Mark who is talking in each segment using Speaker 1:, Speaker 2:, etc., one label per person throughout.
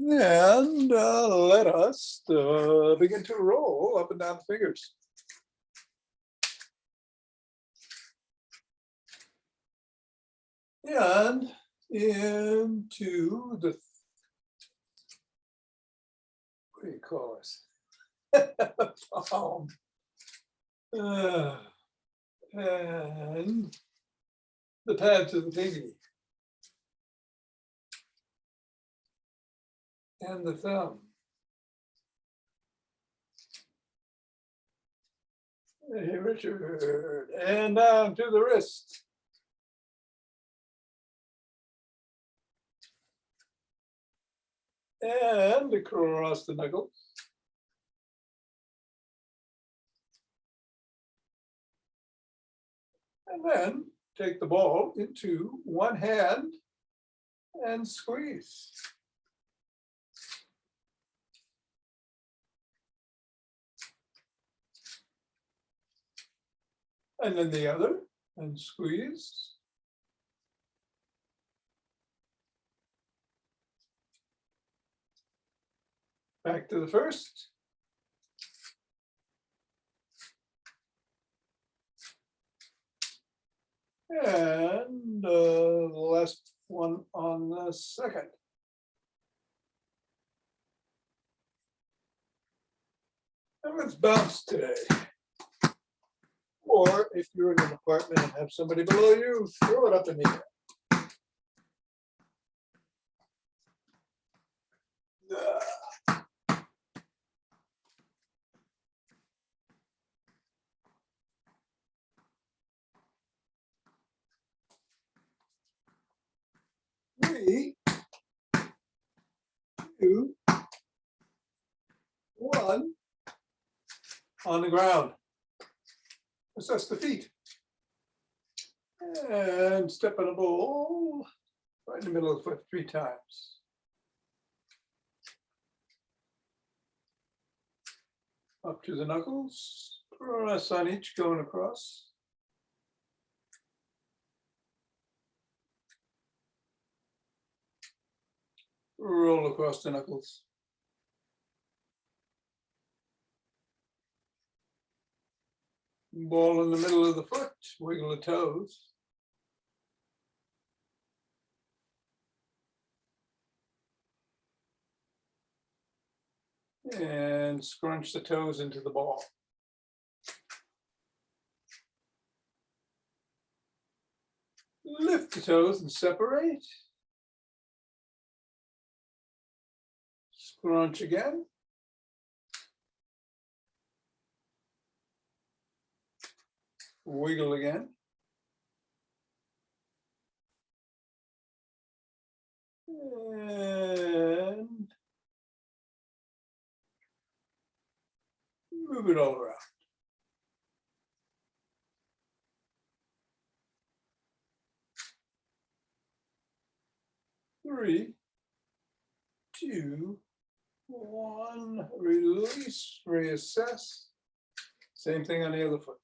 Speaker 1: And let us begin to roll up and down the fingers. And into the, what do you call this? Palm. And the pads of the pinky. And the thumb. Hey, Richard. And down to the wrist. And across the knuckles. And then take the ball into one hand and squeeze. And then the other and squeeze. Back to the first. And the last one on the second. And let's bounce today. Or if you're in an apartment and have somebody below you, throw it up in the air. Three, two, one, on the ground. Assess the feet. And step on a ball right in the middle of the foot 3 times. Up to the knuckles, press on each going across. Roll across the knuckles. Ball in the middle of the foot, wiggle the toes. And scrunch the toes into the ball. Lift the toes and separate. Scrunch again. Wiggle again. And move it all around. Three, two, one. Release, reassess. Same thing on the other foot.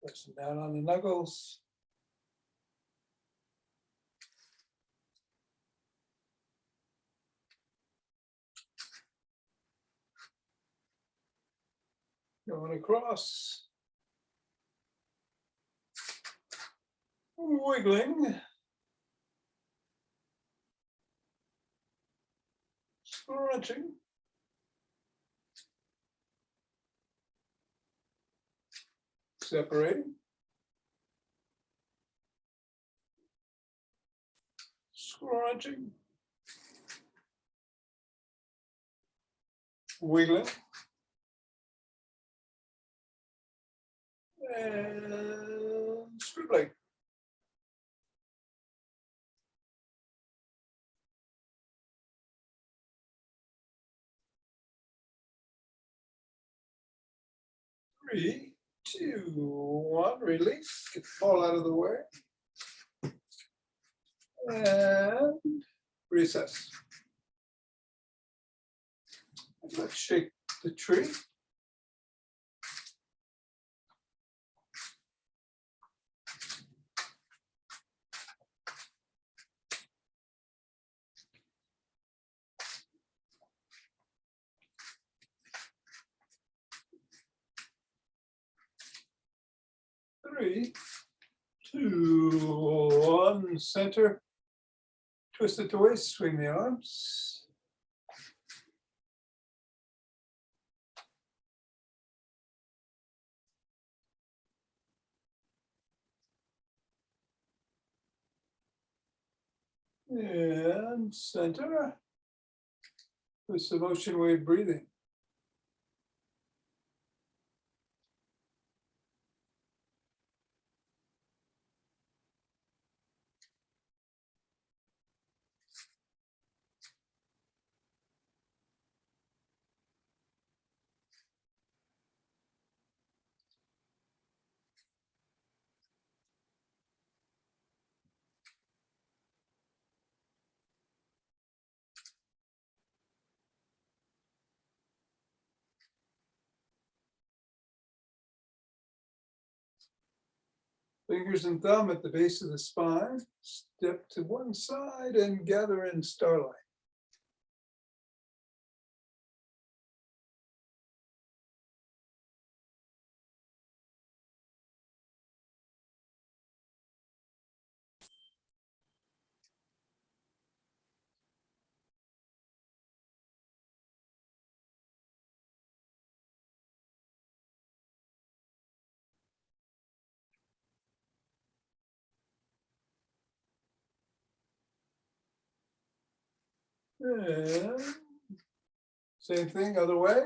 Speaker 1: Pressing down on the knuckles. Going across. Wiggling. Scrunching. Separating. Scrunching. Wiggling. And scribbling. Three, two, one. Release. Get the ball out of the way. And recess. Let's shake the tree. 3, 2, 1, center. Twist at the waist, swing the arms. And center. With some ocean wave breathing. Fingers and thumb at the base of the spine. Step to one side and gather in starlight. And same thing, other way.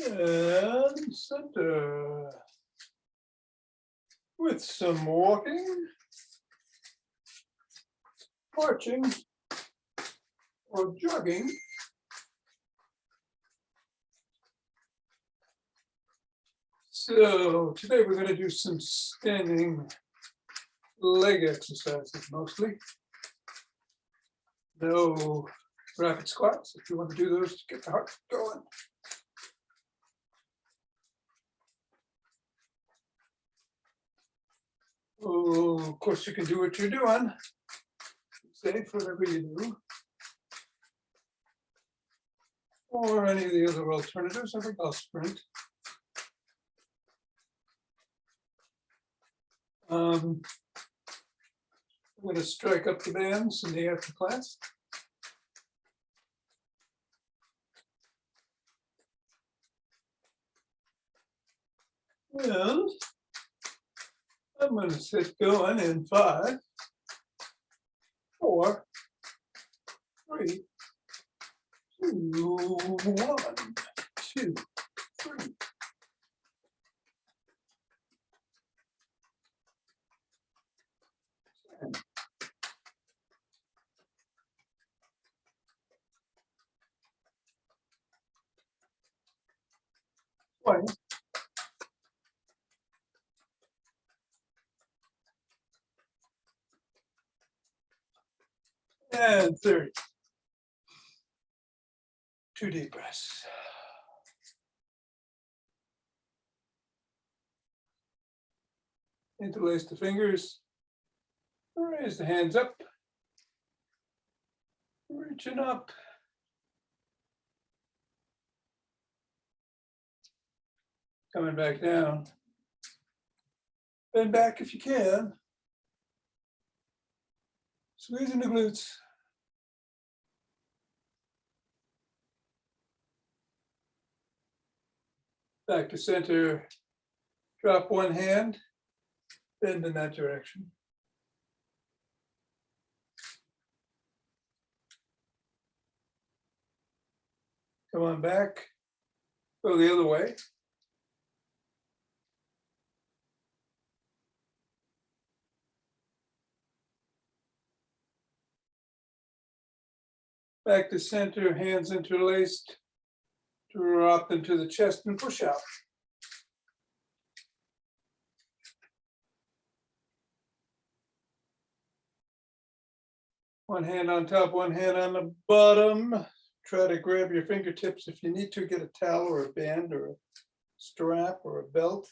Speaker 1: And center. With some walking, marching, or jogging. So today we're going to do some standing leg exercises mostly. No rapid squats if you want to do those to get the heart going. Oh, of course, you can do what you're doing. Safe, whatever you do. Or any of the other alternatives. I think I'll sprint. I'm going to strike up the bands in the after class. And I'm going to sit going in 5, 4, 3, 2, 1, 2, 3. Twice. And 30. 2 deep breaths. Interlace the fingers. Raise the hands up. Reaching up. Coming back down. Bend back if you can. Squeezing the glutes. Back to center. Drop one hand. Bend in that direction. Come on back. Go the other way. Back to center, hands interlaced. Drop into the chest and push out. One hand on top, one hand on the bottom. Try to grab your fingertips if you need to. Get a towel or a band or a strap or a belt.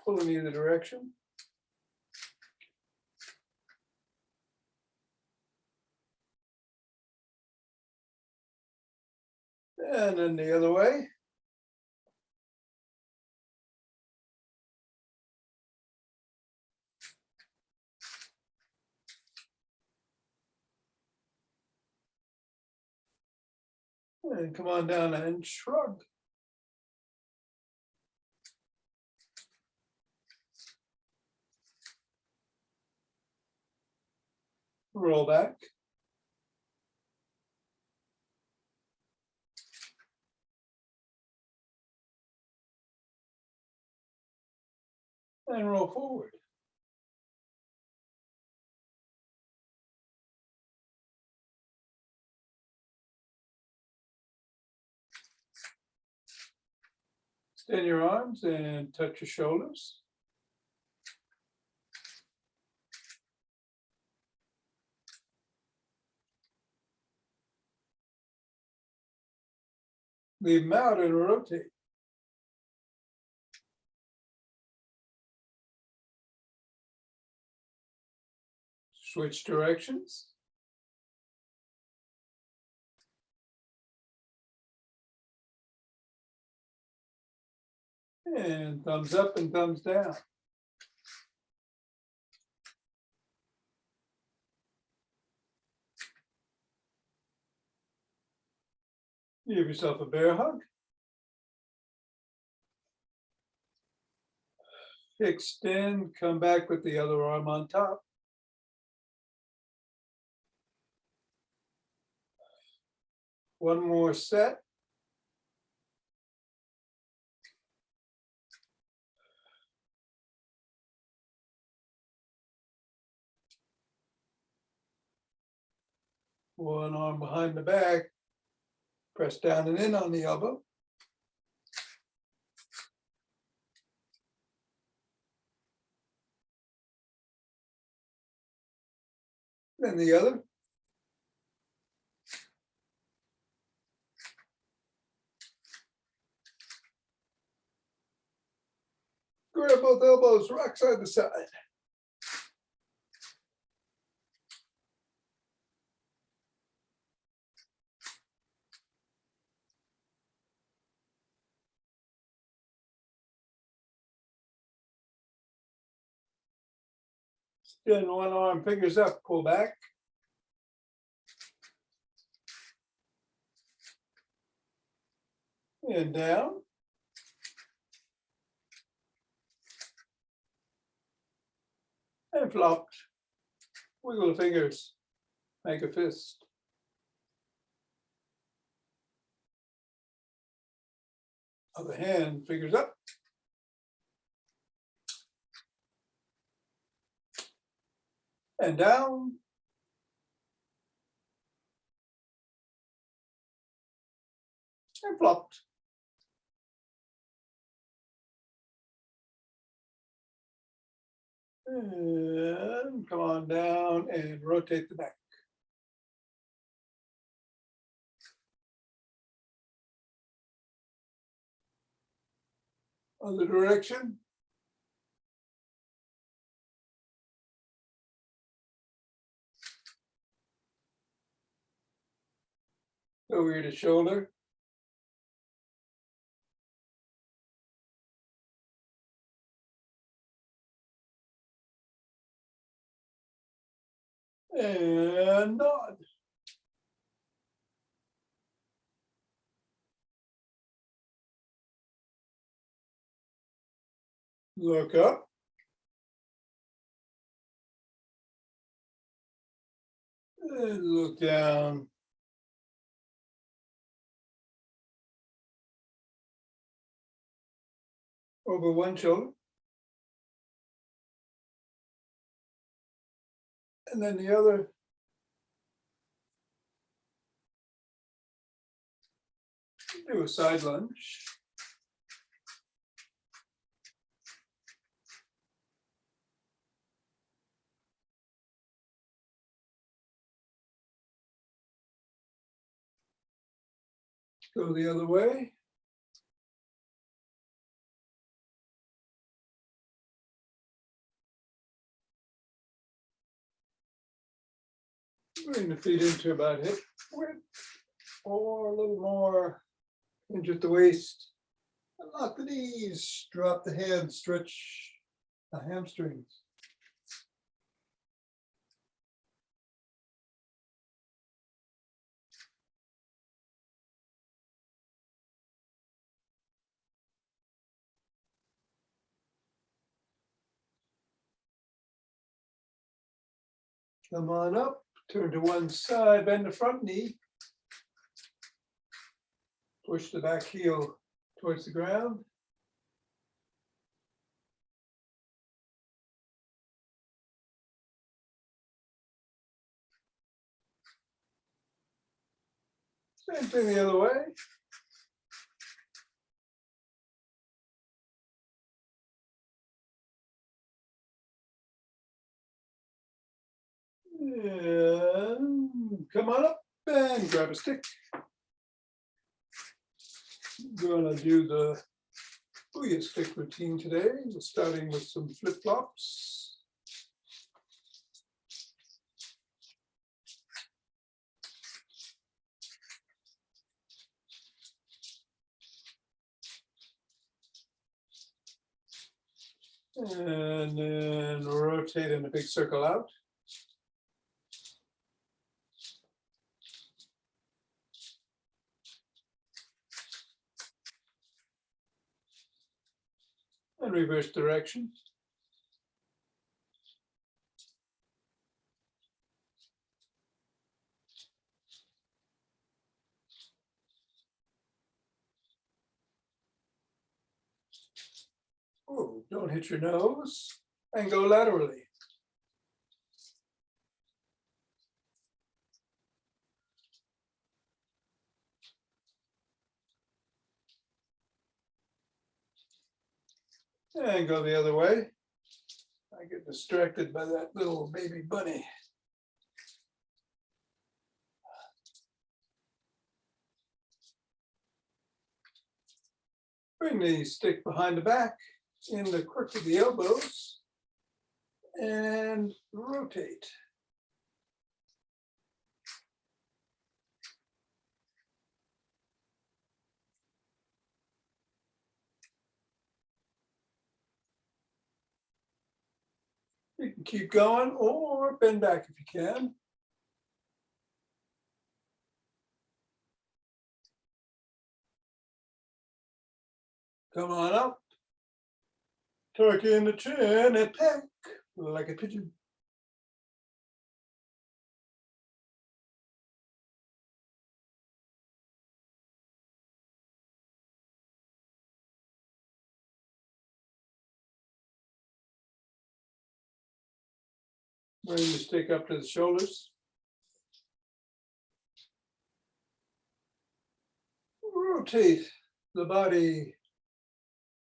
Speaker 1: Pull in either direction. And then the other way. And come on down and shrug. Roll back. And roll forward. Extend your arms and touch your shoulders. Leave them out and rotate. Switch directions. And thumbs up and thumbs down. Give yourself a bear hug. Extend, come back with the other arm on top. One more set. One arm behind the back. Press down and in on the elbow. Then the other. Grab both elbows, rock side to side. Extend one arm, fingers up, pull back. And down. And flopped. Wiggle the fingers, make a fist. Other hand, fingers up. And down. And flopped. And come on down and rotate the neck. Other direction. Over ear to shoulder. And nod. Look up. And look down. Over one shoulder. And then the other. Do a side lunge. Go the other way. Bring the feet into about hip width or a little more. Hinge at the waist. Unlock the knees. Drop the hands. Stretch the hamstrings. Come on up. Turn to one side. Bend the front knee. Push the back heel towards the ground. Same thing the other way. And come on up and grab a stick. Gonna do the Booyah stick routine today. We're starting with some flip-flops. And then rotate in a big circle out. And reverse direction. Oh, don't hit your nose and go laterally. And go the other way. I get distracted by that little baby bunny. Bring the stick behind the back in the crook of the elbows and rotate. You can keep going or bend back if you can. Come on up. Tuck in the chin and peck like a pigeon. Bring the stick up to the shoulders. Rotate the body.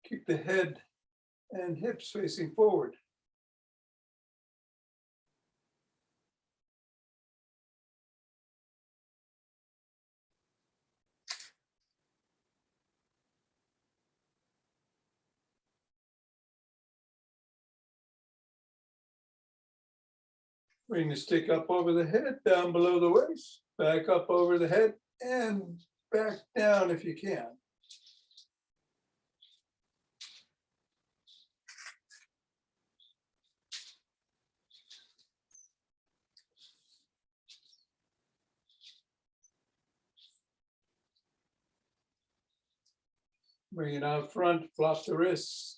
Speaker 1: Keep the head and hips facing forward. Bring the stick up over the head, down below the waist, back up over the head, and back down if you can. Bring it out front, flop the wrists.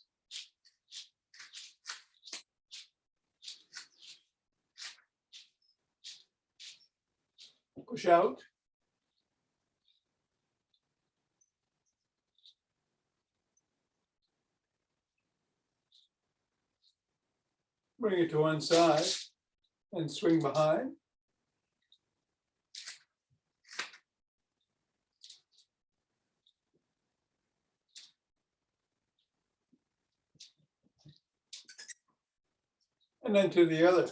Speaker 1: Push out. Bring it to one side and swing behind. And then to the other.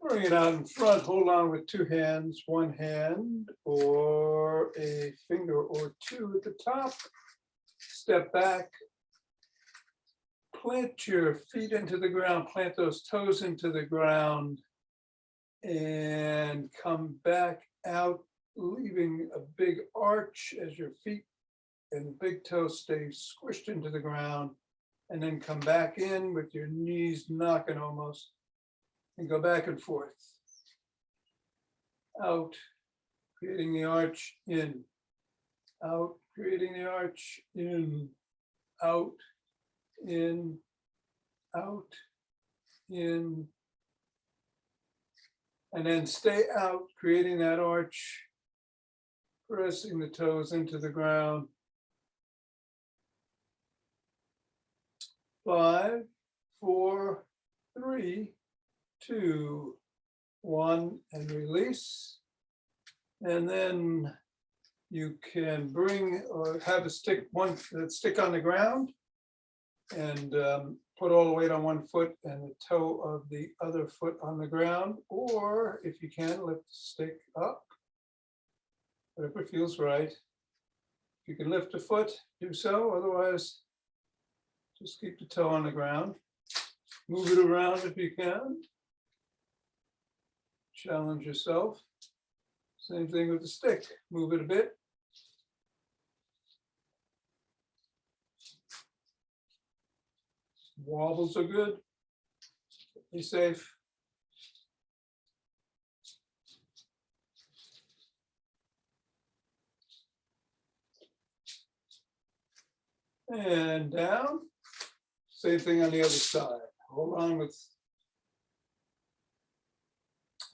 Speaker 1: Bring it out in front, hold on with two hands, one hand or a finger or two at the top. Step back, plant your feet into the ground, plant those toes into the ground, and come back out, leaving a big arch as your feet and big toes stay squished into the ground, and then come back in with your knees knocking almost, and go back and forth. Out, creating the arch, in, out, creating the arch, in, out, in, out, in, and then stay out, creating that arch, pressing the toes into the ground. 5, 4, 3, 2, 1, and release. And then you can bring or have a stick, one stick on the ground, and put all the weight on one foot and the toe of the other foot on the ground, or if you can, lift the stick up, whatever feels right. If you can lift a foot, do so, otherwise just keep the toe on the ground. Move it around if you can. Challenge yourself. Same thing with the stick, move it a bit. Wobbles are good. Be safe. And down. Same thing on the other side. Hold on with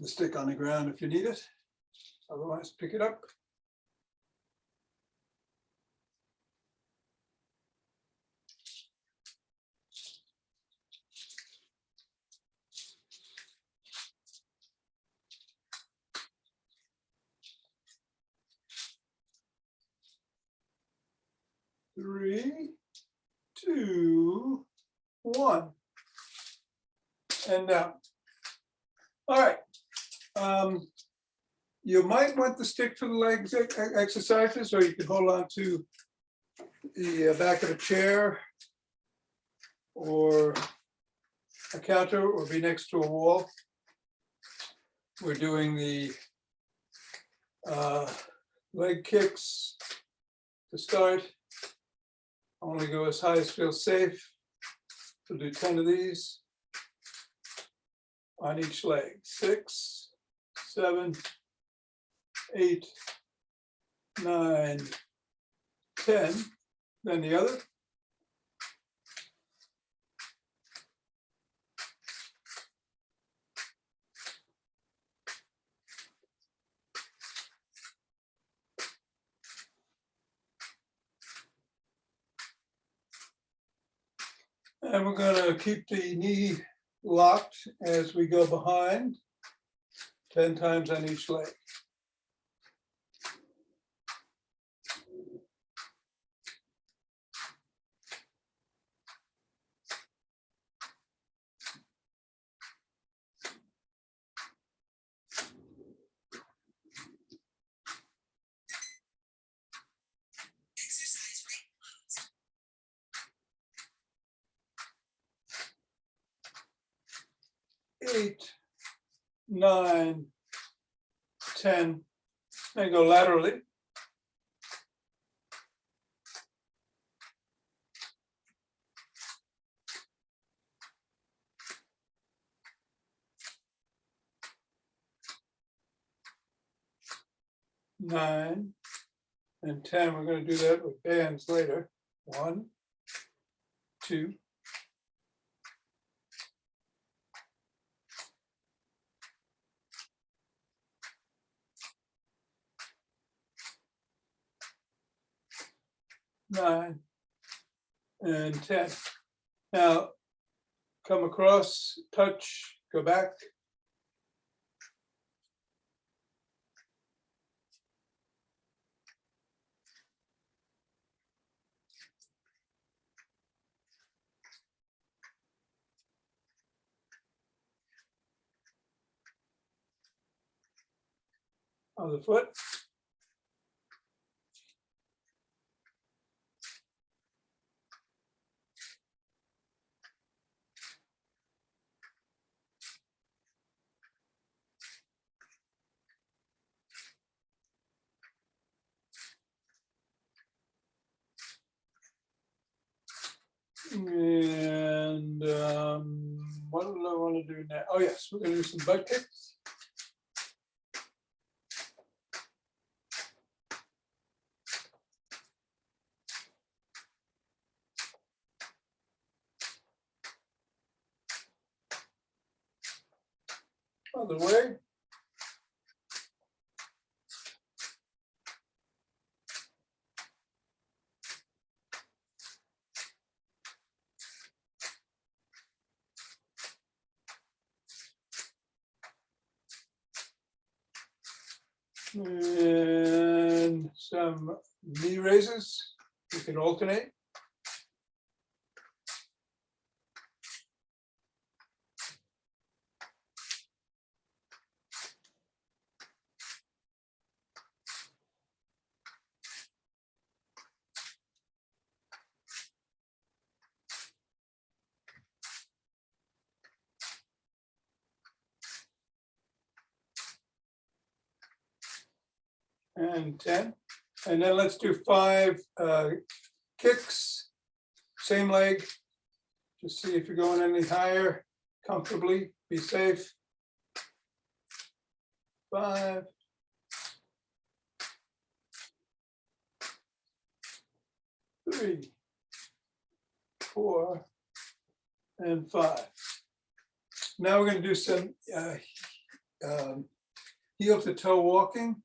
Speaker 1: the stick on the ground if you need it. Otherwise, pick it up. Three, 2, 1, and down. All right. You might want the stick for the legs exercises, or you can hold on to the back of a chair or a counter, or be next to a wall. We're doing the leg kicks to start. Only go as high as feels safe. We'll do 10 of these on each leg. 6, 7, 8, 9, 10. Then the other. And we're going to keep the knee locked as we go behind, 10 times on each leg. Eight, 9, 10, and go laterally. Nine and 10. We're going to do that with bands later. 1, 2, 9 and 10. Now come across, touch, go back. of the foot. And what do I want to do now? Oh yes, we're going to do some butt kicks. Other way. And some knee raises. You can alternate. And 10. And then let's do 5 kicks, same leg. Just see if you're going any higher comfortably, be safe. 5. 3, 4, and 5. Now we're going to do some heel to toe walking.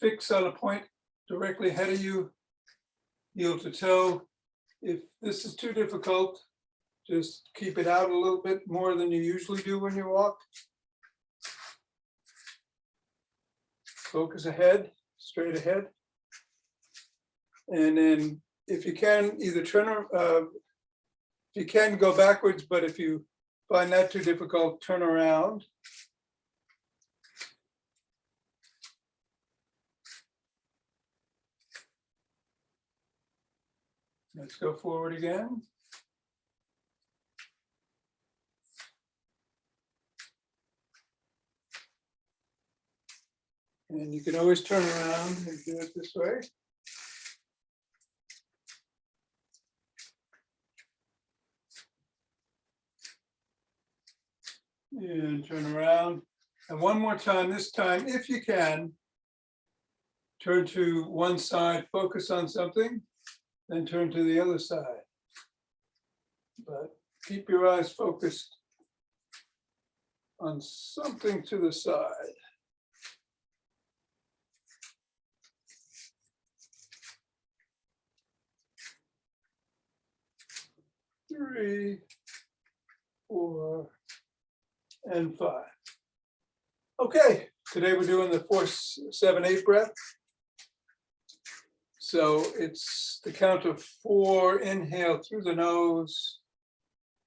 Speaker 1: Fix on a point directly ahead of you, heel to toe. If this is too difficult, just keep it out a little bit more than you usually do when you walk. Focus ahead, straight ahead. And then if you can, either if you can go backwards, but if you find that too difficult, turn around. Let's go forward again. And you can always turn around and do it this way. And turn around. And one more time, this time, if you can, turn to one side, focus on something, then turn to the other side. But keep your eyes focused on something to the side. Three, 4, and 5. Okay, today we're doing the 4-7-8 breath. So it's the count of 4, inhale through the nose,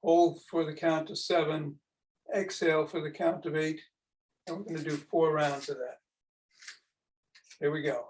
Speaker 1: hold for the count of 7, exhale for the count of 8, and we're going to do 4 rounds of that. Here we go.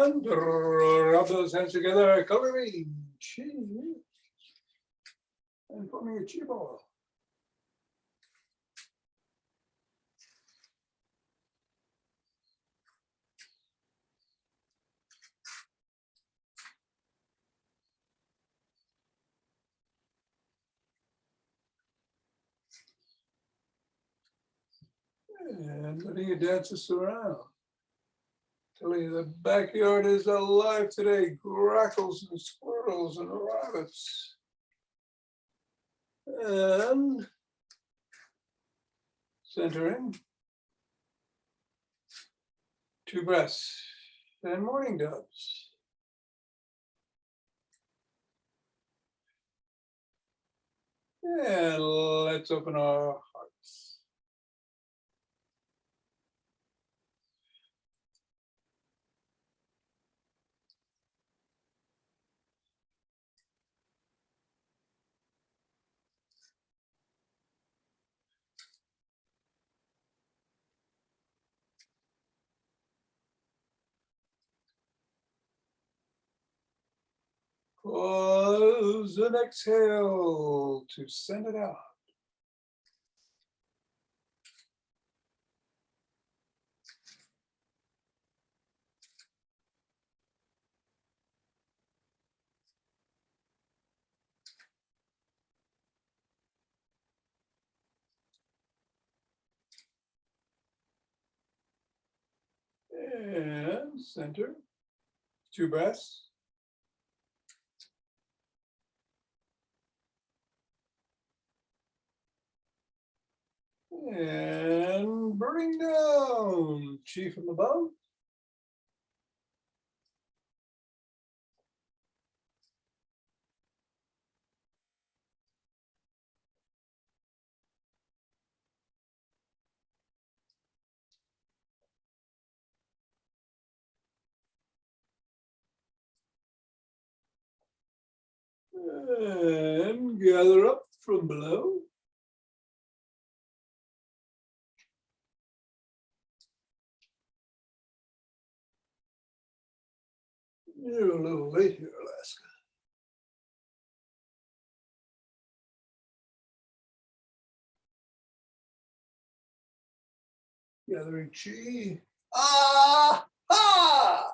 Speaker 1: And rub those hands together, coloring chi. And forming a chi ball. And letting it dance us around. Telling you the backyard is alive today. Grackles and squirrels and rabbits. And centering. 2 breaths and morning doves. And let's open our hearts. Pause and exhale to send it out. And center. 2 breaths. And bring down chi from above. And gather up from below. You're a little late here, Alaska. Gathering chi. Ah! Ah!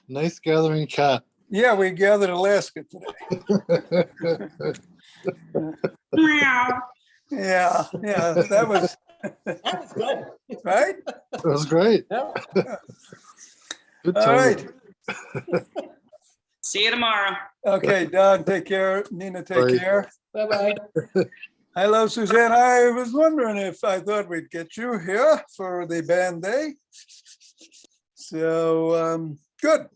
Speaker 2: Nice gathering cat.
Speaker 1: Yeah, we gathered Alaska today. Yeah, that was
Speaker 3: good.
Speaker 1: right.
Speaker 2: That was great.
Speaker 3: Yeah.
Speaker 2: Good
Speaker 1: All
Speaker 2: timing.
Speaker 1: right.
Speaker 4: See you tomorrow.
Speaker 1: Okay, Don, take care. Nina, take
Speaker 2: Bye.
Speaker 1: care.
Speaker 3: Bye-bye.
Speaker 1: Hello, Suzanne. I was wondering if I thought we'd get you here for the band day. So, good.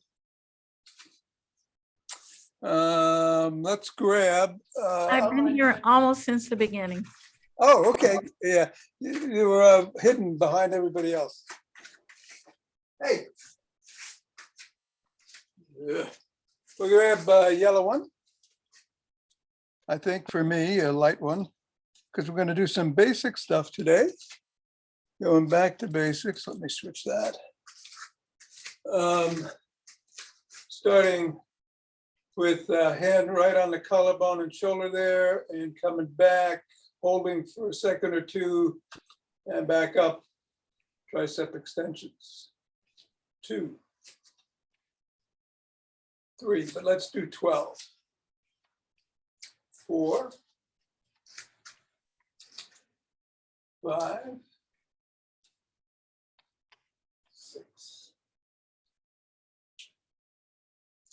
Speaker 1: Let's grab.
Speaker 5: I've been here almost since the beginning.
Speaker 1: Oh, okay. Yeah, you were hidden behind everybody else. Hey. Yeah. We'll grab a yellow one. I think for me, a light one, because we're going to do some basic stuff today. Going back to basics. Let me switch that. Starting with hand right on the collarbone and shoulder there, and coming back, holding for a second or two, and back up, tricep extensions. 2, 3, but let's do 12. 4, 5, 6,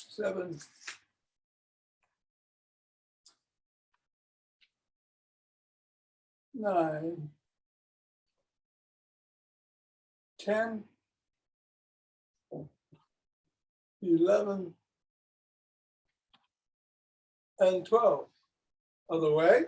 Speaker 1: 7, 9, 10, 11, and 12. Other way.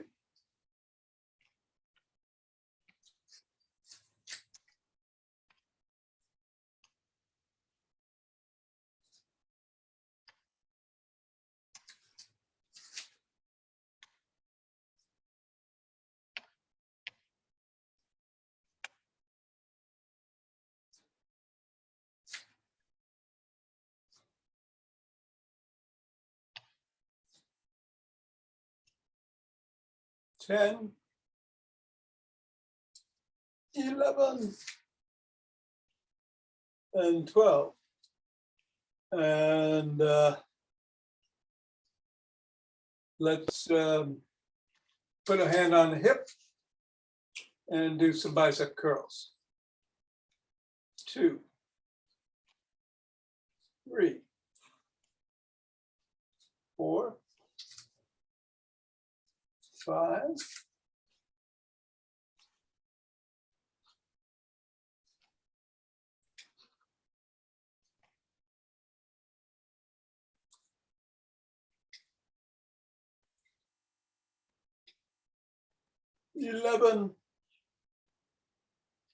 Speaker 1: 10, 11, and 12. And let's put a hand on the hip and do some bicep curls. 2, 3, 4, 5, 11,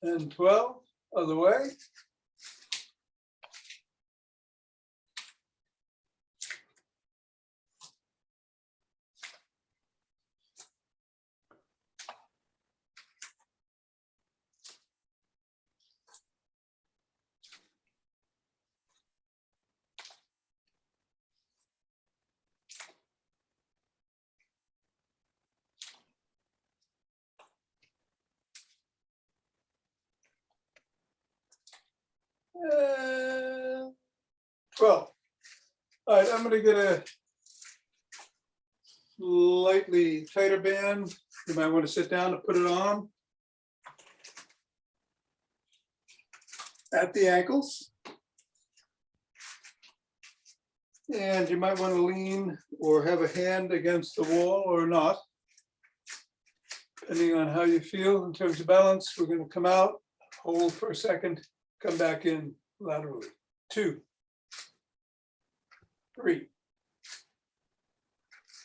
Speaker 1: and 12, other way. And 12. All right, I'm going to get a slightly tighter band. You might want to sit down to put it on at the ankles. And you might want to lean or have a hand against the wall or not, depending on how you feel in terms of balance. We're going to come out, hold for a second, come back in laterally. 2, 3,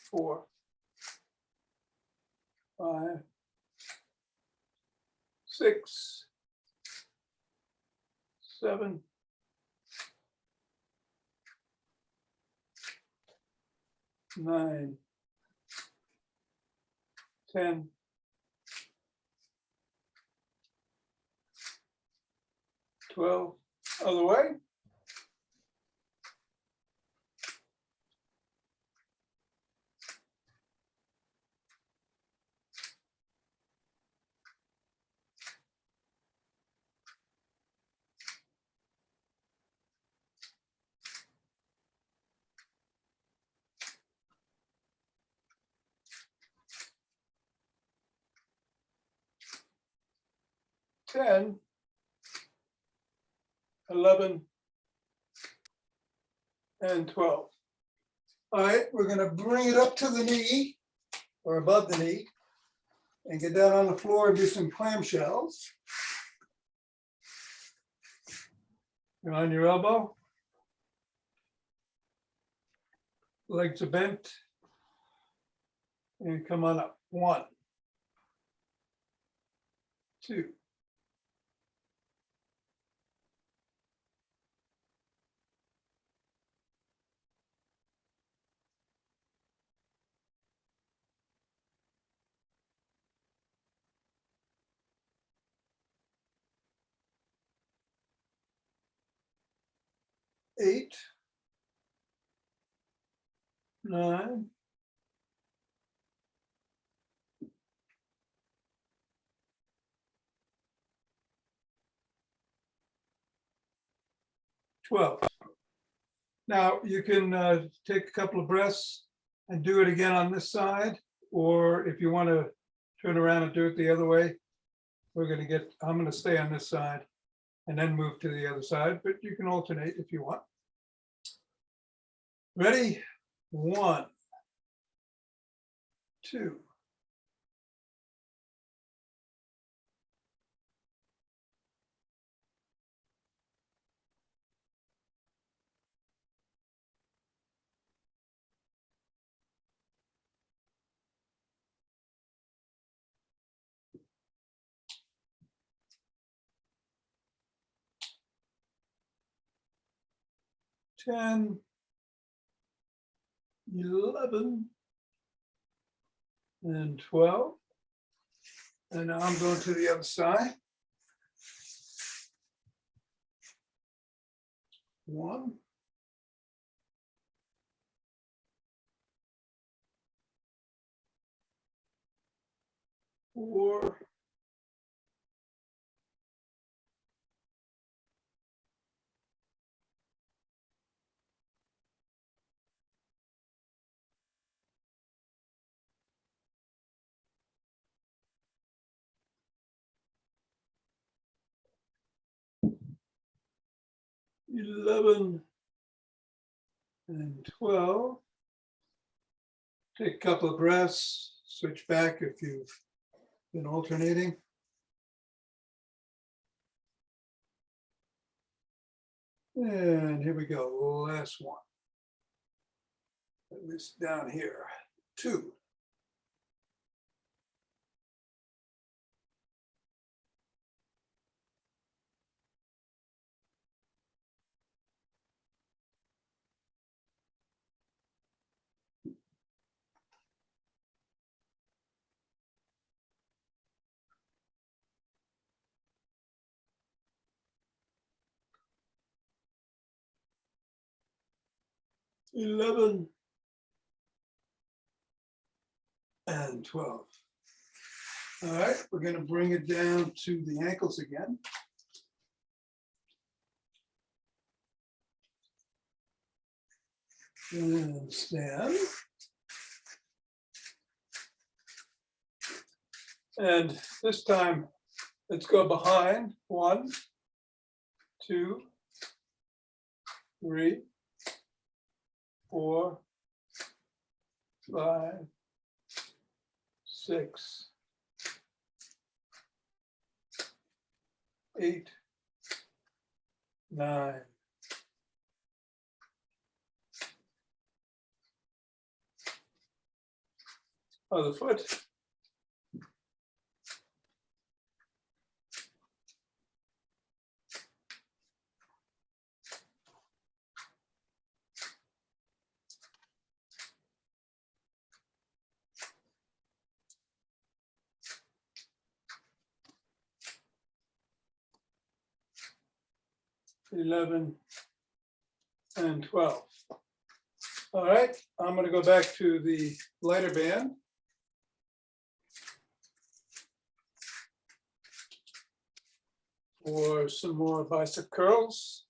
Speaker 1: 4, 5, 6, 7, 9, 10, 12, other way. 10, 11, and 12. All right, we're going to bring it up to the knee or above the knee and get down on the floor and do some clamshells. You're on your elbow. Legs are bent. And come on up. 1, 2, 8, 9, 12. Now you can take a couple of breaths and do it again on this side, or if you want to turn around and do it the other way, I'm going to stay on this side and then move to the other side, but you can alternate if you want. Ready? 1, 2, 10, 11, and 12. And now I'm going to the other side. 1, 4. $11 and 12. Take a couple of breaths, switch back if you've been alternating. And here we go, last one. At least down here, 2. $11 and 12. All right, we're going to bring it down to the ankles again. And stand. And this time, let's go behind. 1, 2, 3, 4, 5, 6, 8, 9. Other foot. $11 and 12. All right, I'm going to go back to the lighter band. For some more bicep curls.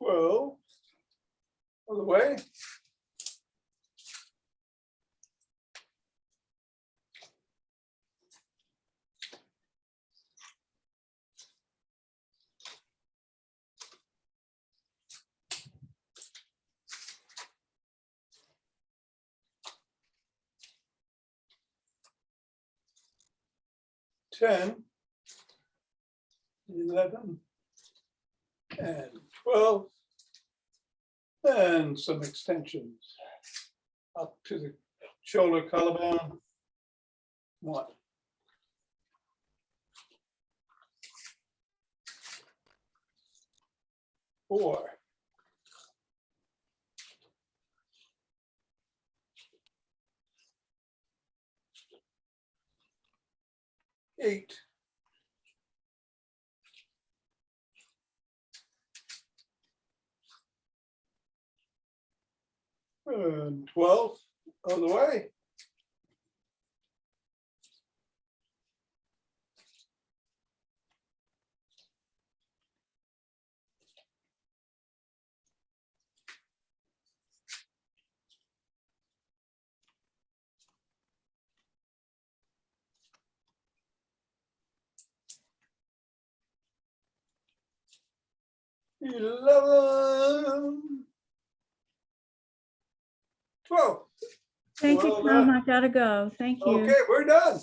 Speaker 1: All the way. $10, $11 and 12. And some extensions up to the shoulder collarbone. 1. 4. 8. 12 on the way. $11, 12.
Speaker 5: Thank you,
Speaker 1: Well
Speaker 5: Tom.
Speaker 1: done.
Speaker 5: I gotta go. Thank you.
Speaker 1: Okay, we're done.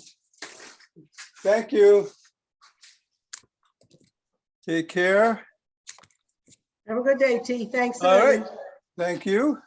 Speaker 1: Thank you. Take care.
Speaker 3: Have a good day, T. Thanks.
Speaker 1: All right.
Speaker 3: everyone.
Speaker 1: Thank you.